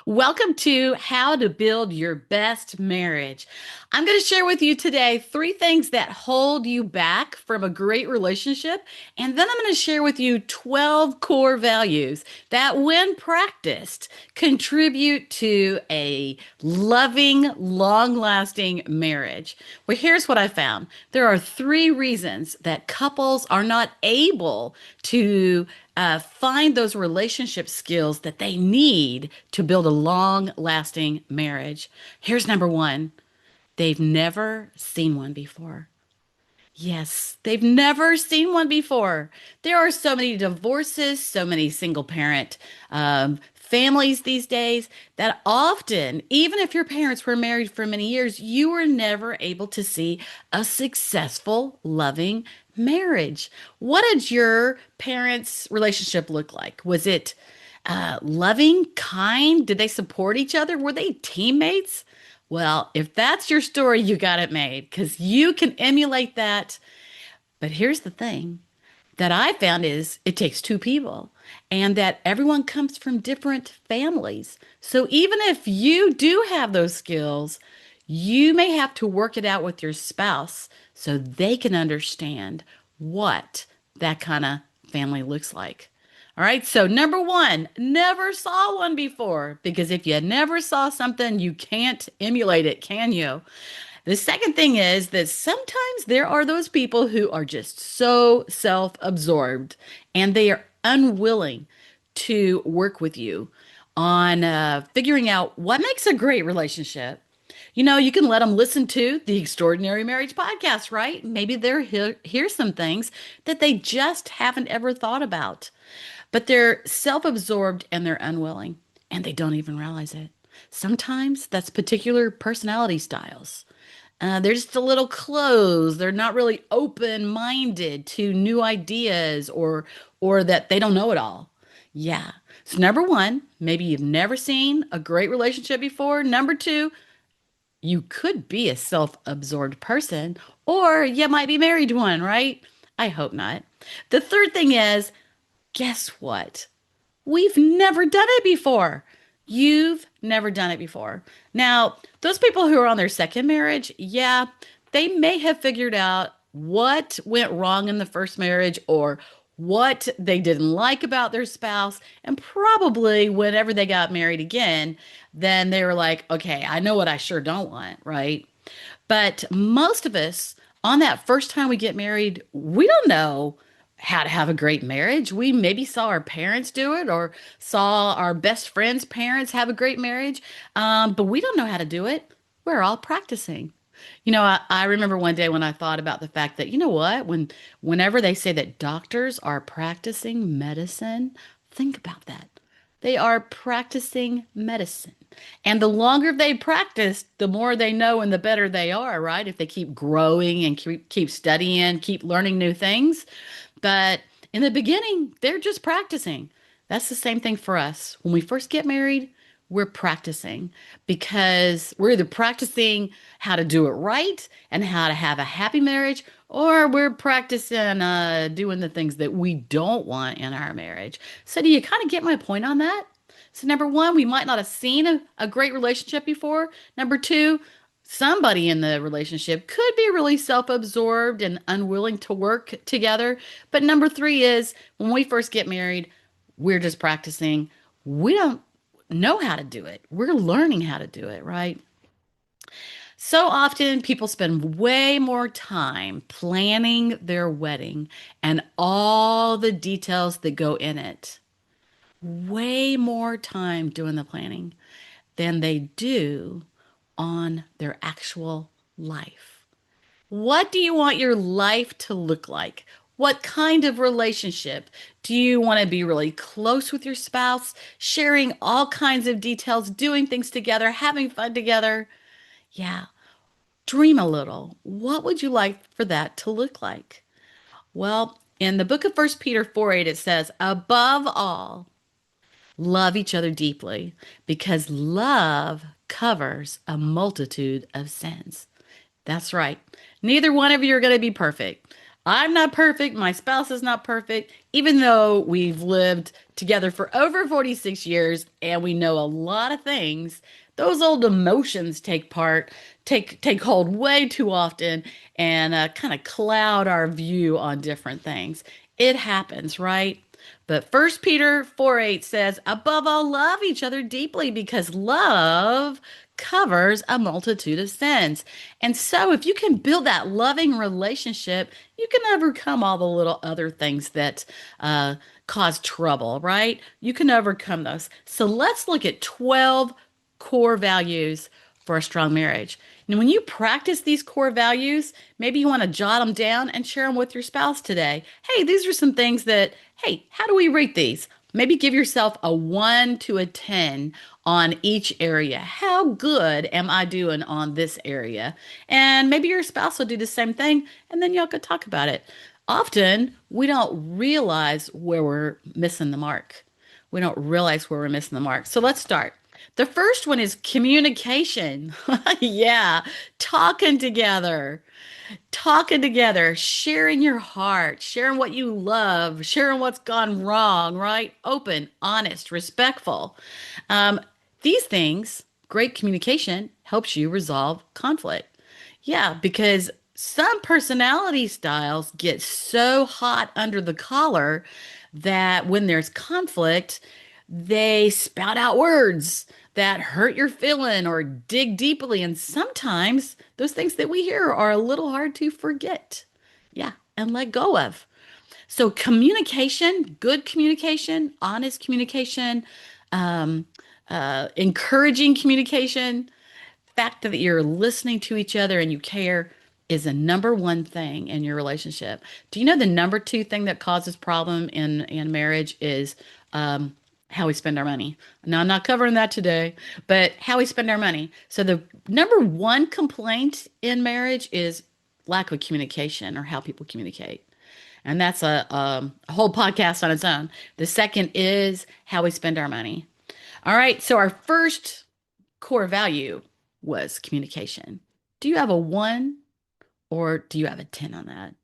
Welcome to How to Build Your Best Marriage. I'm going to share with you today three things that hold you back from a great relationship. And then I'm going to share with you 12 core values that, when practiced, contribute to a loving, long lasting marriage. Well, here's what I found there are three reasons that couples are not able to find those relationship skills that they need to build a long lasting marriage. Here's number one: they've never seen one before. Yes, they've never seen one before. There are so many divorces, so many single parent families these days that often, even if your parents were married for many years, you were never able to see a successful, loving marriage. What did your parents' relationship look like? Was it loving, kind? Did they support each other? Were they teammates? Well, if that's your story, you got it made because you can emulate that. But here's the thing that I found is it takes two people and that everyone comes from different families. So even if you do have those skills, you may have to work it out with your spouse so they can understand what that kind of family looks like. All right, so number one, never saw one before, because if you never saw something, you can't emulate it, can you? The second thing is that sometimes there are those people who are just so self-absorbed and they are unwilling to work with you on figuring out what makes a great relationship. You can let them listen to the Extraordinary Marriage podcast, right? Maybe they're hear some things that they just haven't ever thought about. But they're self-absorbed and they're unwilling, and they don't even realize it. Sometimes that's particular personality styles. They're just a little closed. They're not really open-minded to new ideas, or that they don't know it all. Yeah. So number one, maybe you've never seen a great relationship before. Number two, you could be a self-absorbed person, or you might be married to one, right? I hope not. The third thing is, guess what? We've never done it before. You've never done it before. Now, those people who are on their second marriage, yeah, they may have figured out what went wrong in the first marriage or what they didn't like about their spouse. And probably whenever they got married again, then they were like, okay, I know what I sure don't want, right? But most of us, on that first time we get married, we don't know how to have a great marriage. We maybe saw our parents do it or saw our best friend's parents have a great marriage, but we don't know how to do it. We're all practicing. I remember one day when I thought about the fact that, you know what, whenever they say that doctors are practicing medicine, think about that. They are practicing medicine. And the longer they practice, the more they know and the better they are, right? If they keep growing and keep studying, keep learning new things. But in the beginning, they're just practicing. That's the same thing for us. When we first get married, we're practicing because we're either practicing how to do it right and how to have a happy marriage, or we're practicing doing the things that we don't want in our marriage. So, do you kind of get my point on that? So, number one, we might not have seen a great relationship before. Number two, somebody in the relationship could be really self-absorbed and unwilling to work together. But number three is when we first get married, we're just practicing. We don't know how to do it. We're learning how to do it, right? So often people spend way more time planning their wedding and all the details that go in it. Way more time doing the planning than they do on their actual life. What do you want your life to look like? What kind of relationship? Do you want to be really close with your spouse, sharing all kinds of details, doing things together, having fun together? Yeah, dream a little. What would you like for that to look like? Well, in the book of First Peter 4:8, it says, above all, love each other deeply because love covers a multitude of sins. That's right. Neither one of you are going to be perfect. I'm not perfect. My spouse is not perfect, even though we've lived together for over 46 years and we know a lot of things. Those old emotions take hold way too often and kind of cloud our view on different things. It happens, right? But First Peter 4:8 says, above all, love each other deeply because love covers a multitude of sins. And so, if you can build that loving relationship, you can overcome all the little other things that cause trouble, right? You can overcome those. So, let's look at 12 core values for a strong marriage. And when you practice these core values, maybe you want to jot them down and share them with your spouse today. Hey, these are some things that, hey, how do we rate these? Maybe give yourself a 1 to a 10 on each area. How good am I doing on this area? And maybe your spouse will do the same thing, and then y'all could talk about it. Often, we don't realize where we're missing the mark. We don't realize where we're missing the mark. So let's start. The first one is communication. Yeah, talking together, talking together, sharing your heart, sharing what you love, sharing what's gone wrong, right? Open, honest, respectful. Um, these things, great communication helps you resolve conflict. Yeah, because some personality styles get so hot under the collar that when there's conflict, they spout out words that hurt your feeling or dig deeply. And sometimes those things that we hear are a little hard to forget. Yeah, and let go of. So, communication, good communication, honest communication, um, encouraging communication, fact that you're listening to each other and you care is a number one thing in your relationship. Do you know the number two thing that causes problem in marriage is um, how we spend our money? Now, I'm not covering that today, but how we spend our money. So the number one complaint in marriage is lack of communication or how people communicate. And that's a whole podcast on its own. The second is how we spend our money. All right. So our first core value was communication. Do you have a 1 or do you have a 10 on that?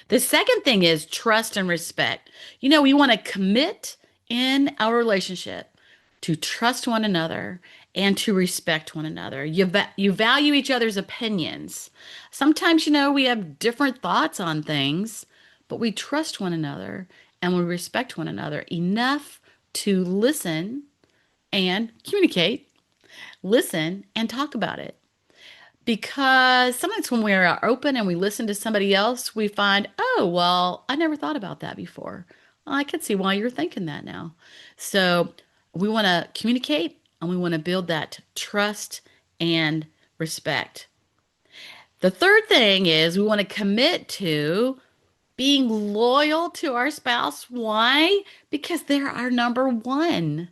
The second thing is trust and respect. You know, we want to commit in our relationship to trust one another and to respect one another. You value each other's opinions. Sometimes, you know, we have different thoughts on things, but we trust one another and we respect one another enough to listen and communicate, listen and talk about it. Because sometimes when we are open and we listen to somebody else, we find, oh, well, I never thought about that before. I can see why you're thinking that now. So we want to communicate and we want to build that trust and respect. The third thing is we want to commit to being loyal to our spouse. Why? Because they're our number one.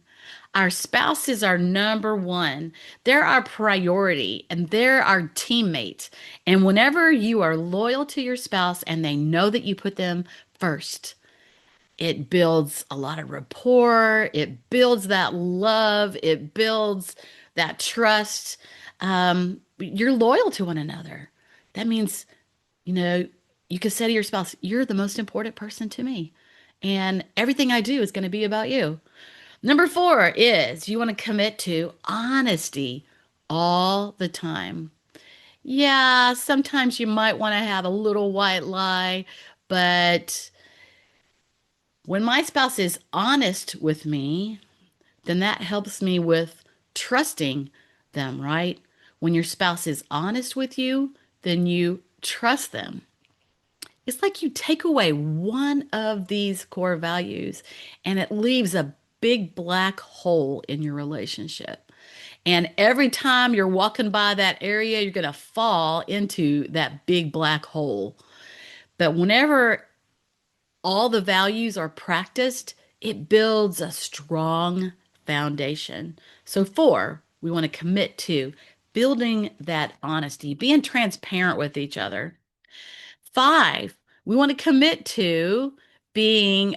Our spouse is our number one. They're our priority and they're our teammates. And whenever you are loyal to your spouse and they know that you put them first, it builds a lot of rapport. It builds that love. It builds that trust. You're loyal to one another. That means, you know, you can say to your spouse, you're the most important person to me. And everything I do is going to be about you. Number four is you want to commit to honesty all the time. Yeah, sometimes you might want to have a little white lie, but when my spouse is honest with me, then that helps me with trusting them, right? When your spouse is honest with you, then you trust them. It's like you take away one of these core values and it leaves a big black hole in your relationship. And every time you're walking by that area, you're going to fall into that big black hole. But whenever all the values are practiced, it builds a strong foundation. So, four, we want to commit to building that honesty, being transparent with each other. Five, we want to commit to being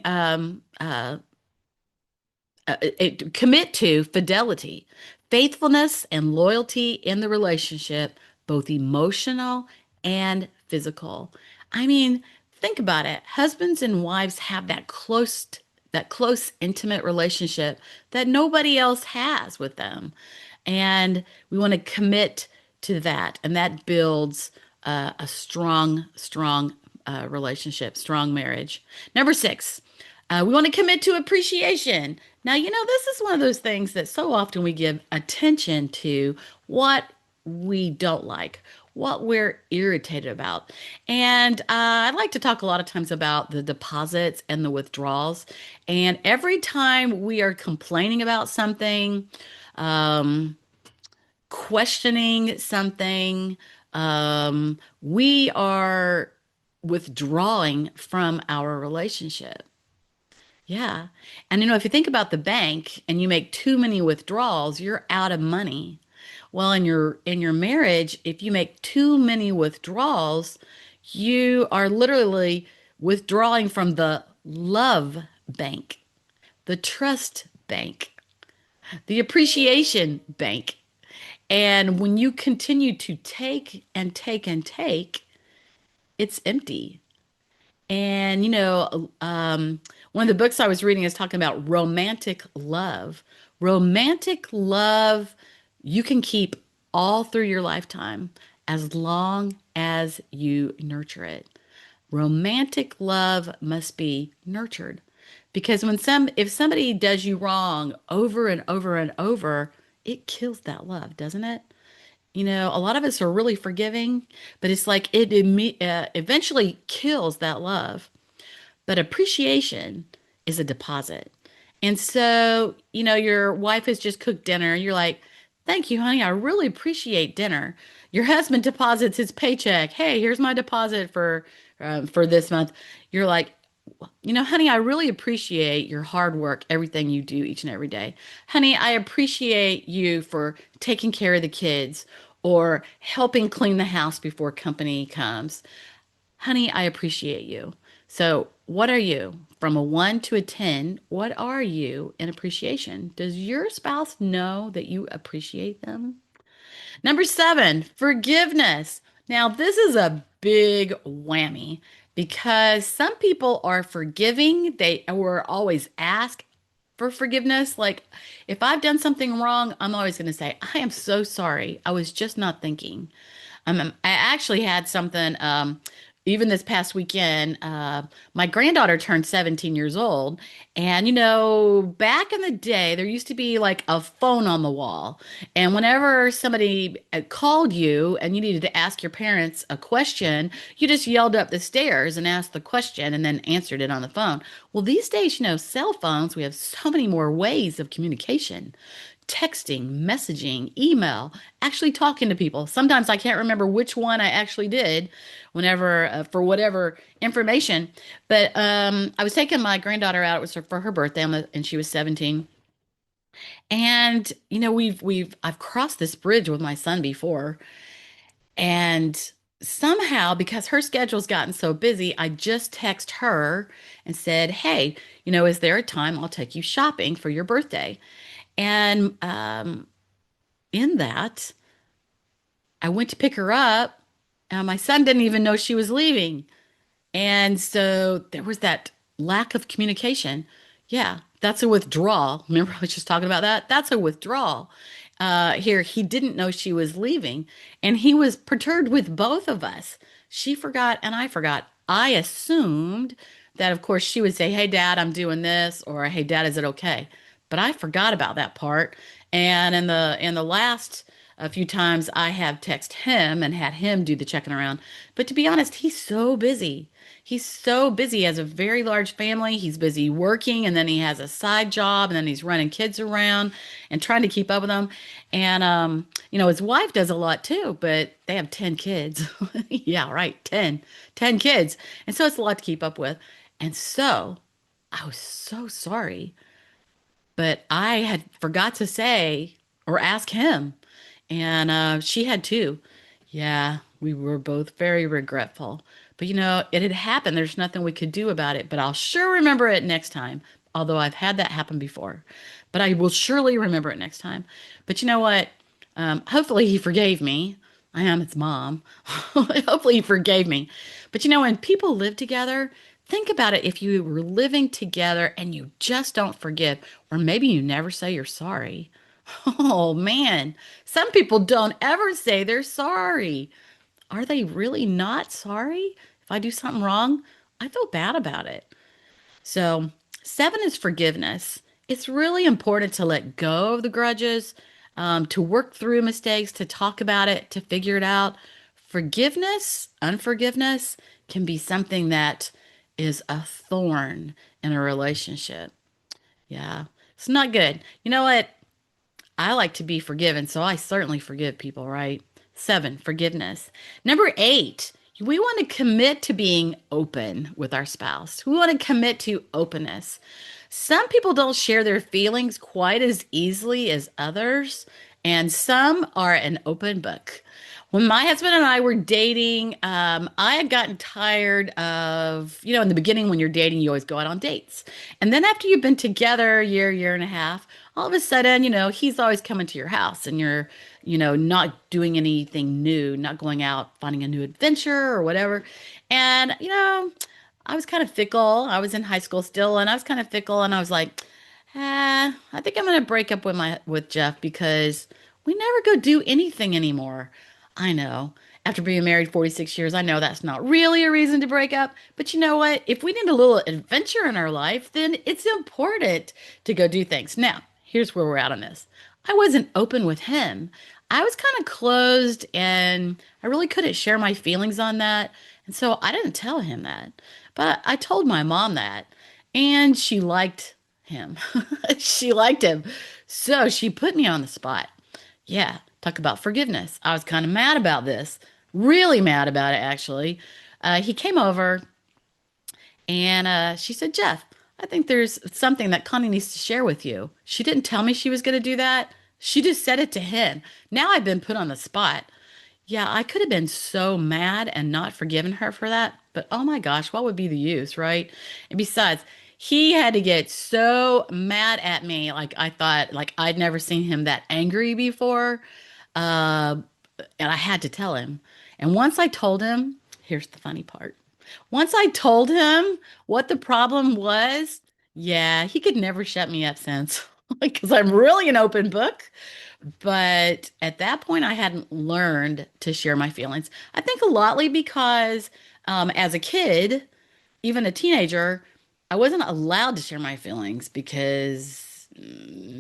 commit to fidelity, faithfulness, and loyalty in the relationship, both emotional and physical. I mean, Think about it. Husbands and wives have that close intimate relationship that nobody else has with them. And we want to commit to that. And that builds a strong relationship, strong marriage. Number six, we want to commit to appreciation. Now, this is one of those things that so often we give attention to what we don't like, what we're irritated about. And I like to talk a lot of times about the deposits and the withdrawals. And every time we are complaining about something, um, questioning something, we are withdrawing from our relationship. Yeah. And if you think about the bank and you make too many withdrawals, you're out of money. Well, in your marriage, if you make too many withdrawals, you are literally withdrawing from the love bank, the trust bank, the appreciation bank. And when you continue to take and take and take, it's empty. And one of the books I was reading is talking about romantic love. Romantic love you can keep all through your lifetime as long as you nurture it. Romantic love must be nurtured because if somebody does you wrong over and over and over, it kills that love, doesn't it? A lot of us are really forgiving, but it's like eventually kills that love. But appreciation is a deposit. And so, your wife has just cooked dinner. You're like, thank you, honey. I really appreciate dinner. Your husband deposits his paycheck. Hey, here's my deposit for this month. You're like, honey, I really appreciate your hard work, everything you do each and every day. Honey, I appreciate you for taking care of the kids or helping clean the house before company comes. Honey, I appreciate you. So, what are you? From a 1 to a 10, what are you in appreciation? Does your spouse know that you appreciate them? Number seven, forgiveness. Now, this is a big whammy because some people are forgiving. They were always asked for forgiveness. Like, if I've done something wrong, I'm always going to say, I am so sorry. I was just not thinking. I actually had something, even this past weekend. My granddaughter turned 17 years old. And, back in the day, there used to be like a phone on the wall. And whenever somebody called you and you needed to ask your parents a question, you just yelled up the stairs and asked the question and then answered it on the phone. Well, these days, cell phones, we have so many more ways of communication, texting, messaging, email, actually talking to people. Sometimes I can't remember which one I actually did whenever for whatever information. But I was taking my granddaughter out. It was for her birthday, and she was 17. And I've crossed this bridge with my son before, and somehow because her schedule's gotten so busy, I just text her and said, "Hey, is there a time I'll take you shopping for your birthday?" And in that, I went to pick her up, and my son didn't even know she was leaving. And so there was that lack of communication. Yeah, that's a withdrawal. Remember, I was just talking about that? That's a withdrawal. Here, he didn't know she was leaving, and he was perturbed with both of us. She forgot, and I forgot. I assumed that, of course, she would say, "Hey, Dad, I'm doing this," or "Hey, Dad, is it okay?" But I forgot about that part. And in the last a few times, I have texted him and had him do the checking around. But to be honest, he's so busy. He's so busy. He has a very large family. He's busy working, and then he has a side job, and then he's running kids around and trying to keep up with them. And his wife does a lot too, but they have 10 kids. Yeah, right, 10 kids. And so it's a lot to keep up with. And so I was so sorry, but I had forgot to say or ask him, and she had too. Yeah, we were both very regretful. But it had happened. There's nothing we could do about it, but I'll sure remember it next time. Although I've had that happen before, but I will surely remember it next time. But you know what? Hopefully he forgave me. I am its mom. Hopefully, he forgave me. But when people live together, think about it. If you were living together and you just don't forgive, or maybe you never say you're sorry. Oh man, some people don't ever say they're sorry. Are they really not sorry? If I do something wrong, I feel bad about it. So, seven is forgiveness. It's really important to let go of the grudges, to work through mistakes, to talk about it, to figure it out. Forgiveness, unforgiveness can be something that is a thorn in a relationship. Yeah, it's not good. You know what? I like to be forgiven, so I certainly forgive people, right? Seven, forgiveness. Number eight, we want to commit to being open with our spouse. We want to commit to openness. Some people don't share their feelings quite as easily as others, and some are an open book. When my husband and I were dating, I had gotten tired of, in the beginning when you're dating, you always go out on dates. And then after you've been together a year, year and a half, all of a sudden, he's always coming to your house and you're, not doing anything new, not going out, finding a new adventure or whatever. And, I was kind of fickle. I was in high school still, and I was kind of fickle, and I was like, I think I'm gonna break up with Jeff because we never go do anything anymore. I know. After being married 46 years, I know that's not really a reason to break up. But you know what? If we need a little adventure in our life, then it's important to go do things. Now, here's where we're at on this. I wasn't open with him. I was kind of closed and I really couldn't share my feelings on that. And so I didn't tell him that. But I told my mom that. And she liked him. She liked him. So she put me on the spot. Yeah, talk about forgiveness. I was kind of mad about this, really mad about it, actually. He came over and she said, Jeff, I think there's something that Connie needs to share with you. She didn't tell me she was going to do that. She just said it to him. Now I've been put on the spot. Yeah, I could have been so mad and not forgiven her for that. But oh my gosh, what would be the use, right? And besides, he had to get so mad at me. Like I thought, like I'd never seen him that angry before. Uh, and I had to tell him. And once I told him, here's the funny part. Once I told him what the problem was, yeah, he could never shut me up since. Because I'm really an open book. But at that point, I hadn't learned to share my feelings. I think a lotly because as a kid, even a teenager, I wasn't allowed to share my feelings because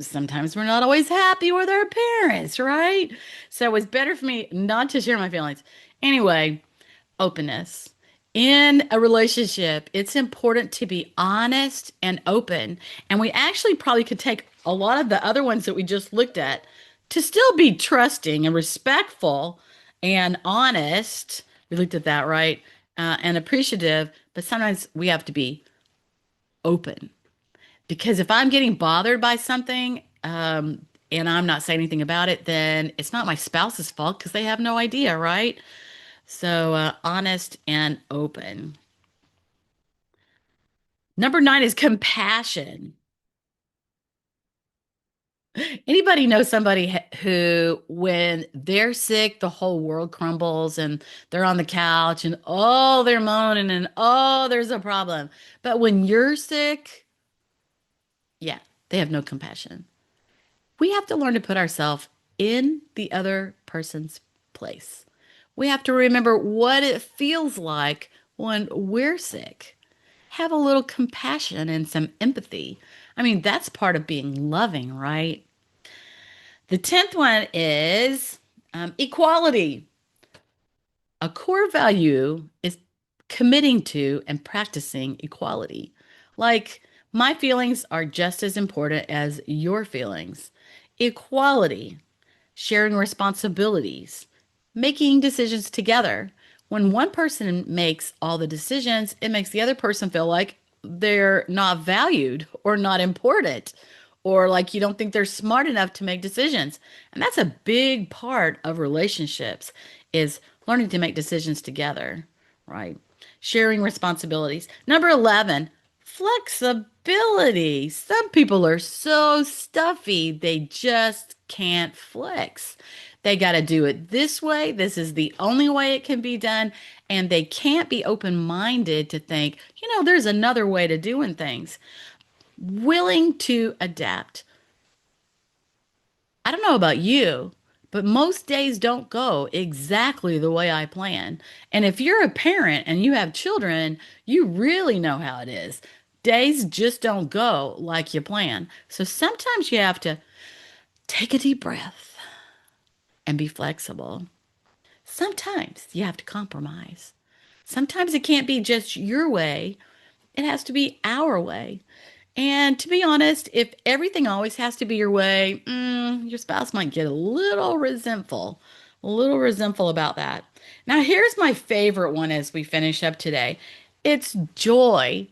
sometimes we're not always happy with our parents, right? So it was better for me not to share my feelings. Anyway, openness. In a relationship, it's important to be honest and open. And we actually probably could take a lot of the other ones that we just looked at to still be trusting and respectful and honest. We looked at that, right? And appreciative, but sometimes we have to be open because if I'm getting bothered by something, and I'm not saying anything about it, then it's not my spouse's fault because they have no idea, right? So, honest and open. Number nine is compassion. Anybody know somebody who, when they're sick, the whole world crumbles and they're on the couch and oh, they're moaning and oh, there's a problem. But when you're sick, yeah, they have no compassion. We have to learn to put ourselves in the other person's place. We have to remember what it feels like when we're sick. Have a little compassion and some empathy. I mean, that's part of being loving, right? The 10th one is equality. A core value is committing to and practicing equality. Like, my feelings are just as important as your feelings. Equality, sharing responsibilities, making decisions together. When one person makes all the decisions, it makes the other person feel like they're not valued or not important or like you don't think they're smart enough to make decisions. And that's a big part of relationships is learning to make decisions together, right? Sharing responsibilities. Number 11, flexibility. flexibility. Some people are so stuffy, they just can't flex. They got to do it this way. This is the only way it can be done. And they can't be open-minded to think, there's another way to doing things. Willing to adapt. I don't know about you, but most days don't go exactly the way I plan. And if you're a parent and you have children, you really know how it is. Days just don't go like you plan. So sometimes you have to take a deep breath and be flexible. Sometimes you have to compromise. Sometimes it can't be just your way, it has to be our way. And to be honest, if everything always has to be your way, your spouse might get a little resentful about that. Now, here's my favorite one as we finish up today. It's joy,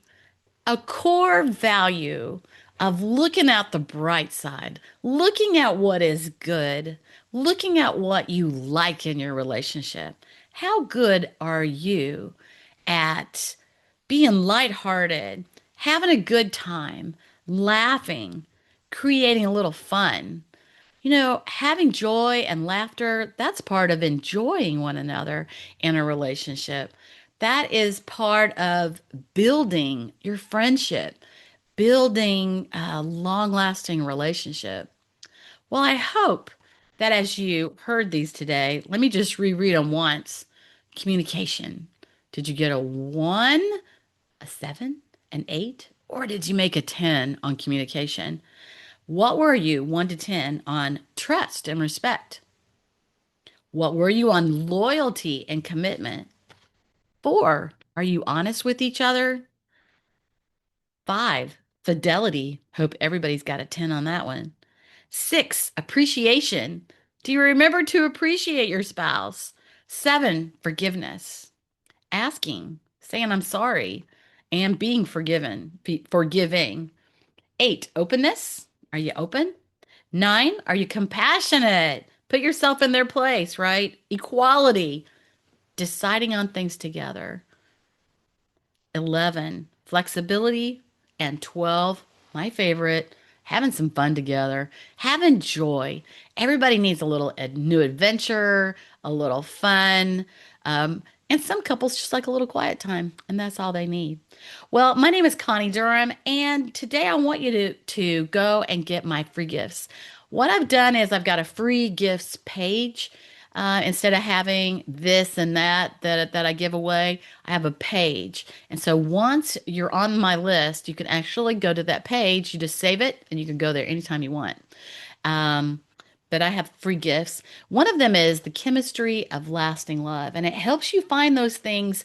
a core value of looking at the bright side, looking at what is good, looking at what you like in your relationship. How good are you at being lighthearted, having a good time, laughing, creating a little fun? Having joy and laughter, that's part of enjoying one another in a relationship. That is part of building your friendship, building a long-lasting relationship. Well, I hope that as you heard these today, let me just reread them once. Communication. Did you get a 1, a 7, an 8, or did you make a 10 on communication? What were you, 1 to 10, on trust and respect? What were you on loyalty and commitment? 4, are you honest with each other? 5, fidelity. Hope everybody's got a 10 on that one. 6, appreciation. Do you remember to appreciate your spouse? 7, forgiveness. Asking, saying I'm sorry, and being forgiving. 8, openness. Are you open? 9, are you compassionate? Put yourself in their place, right? Equality, deciding on things together. 11, flexibility. And 12, my favorite, having some fun together, having joy. Everybody needs a little new adventure, a little fun. And some couples just like a little quiet time, and that's all they need. Well, my name is Connie Durham, and today I want you to go and get my free gifts. What I've done is I've got a free gifts page. Instead of having this and that I give away, I have a page. And so once you're on my list, you can actually go to that page. You just save it, and you can go there anytime you want. Um, but I have free gifts. One of them is the chemistry of lasting love, and it helps you find those things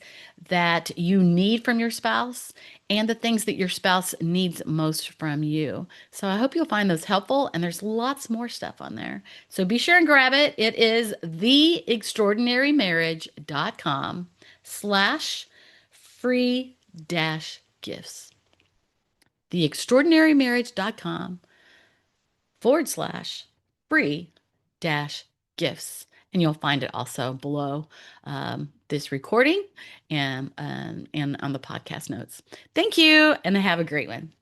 that you need from your spouse and the things that your spouse needs most from you. So I hope you'll find those helpful, and there's lots more stuff on there. So be sure and grab it. It is theextraordinarymarriage.com/free dash gifts. theextraordinarymarriage.com/free dash gifts. And you'll find it also below this recording and on the podcast notes. Thank you, and have a great one.